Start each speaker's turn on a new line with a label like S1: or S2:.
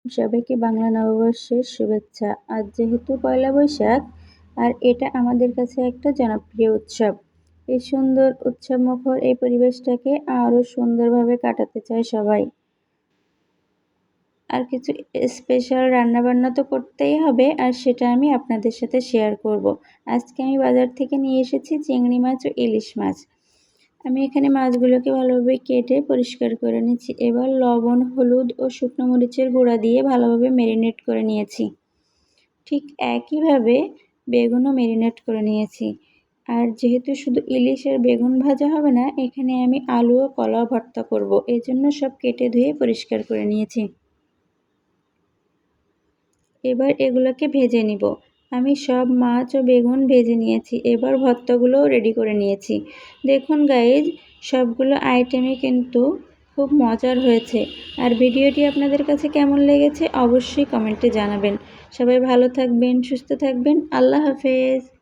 S1: সবাইকে বাংলা নববর্ষের শুভেচ্ছা। আজ যেহেতু পয়লা বৈশাখ, আর এটা আমাদের কাছে একটা জনপ্রিয় উৎসব। এই সুন্দর উৎসবমুখর এই পরিবেশটাকে আরও সুন্দরভাবে কাটাতে চায় সবাই। আর কিছু স্পেশাল রান্নাবান্না তো করতেই হবে, আর সেটা আমি আপনাদের সাথে শেয়ার করব। আজকে আমি বাজার থেকে নিয়ে এসেছি চিংড়ি মাছ ও ইলিশ মাছ। আমি এখানে মাছগুলোকে ভালোভাবে কেটে পরিষ্কার করে নিচ্ছি। এবার লবণ, হলুদ ও শুকনো মরিচের গুঁড়া দিয়ে ভালোভাবে ম্যারিনেট করে নিয়েছি। ঠিক একইভাবে বেগুনও ম্যারিনেট করে নিয়েছি। আর যেহেতু শুধু ইলিশ আর বেগুন ভাজা হবে না, এখানে আমি আলু ও কলাও ভর্তা করব। এই জন্য সব কেটে ধুয়ে পরিষ্কার করে নিয়েছি। এবার এগুলোকে ভেজে নিব। আমি সব মাছ ও বেগুন ভেজে নিয়েছি। এবার ভর্তাগুলোও রেডি করে নিয়েছি। দেখুন গাইজ, সবগুলো আইটেমই কিন্তু খুব মজার হয়েছে। আর ভিডিওটি আপনাদের কাছে কেমন লেগেছে অবশ্যই কমেন্টে জানাবেন। সবাই ভালো থাকবেন, সুস্থ থাকবেন। আল্লাহ হাফেজ।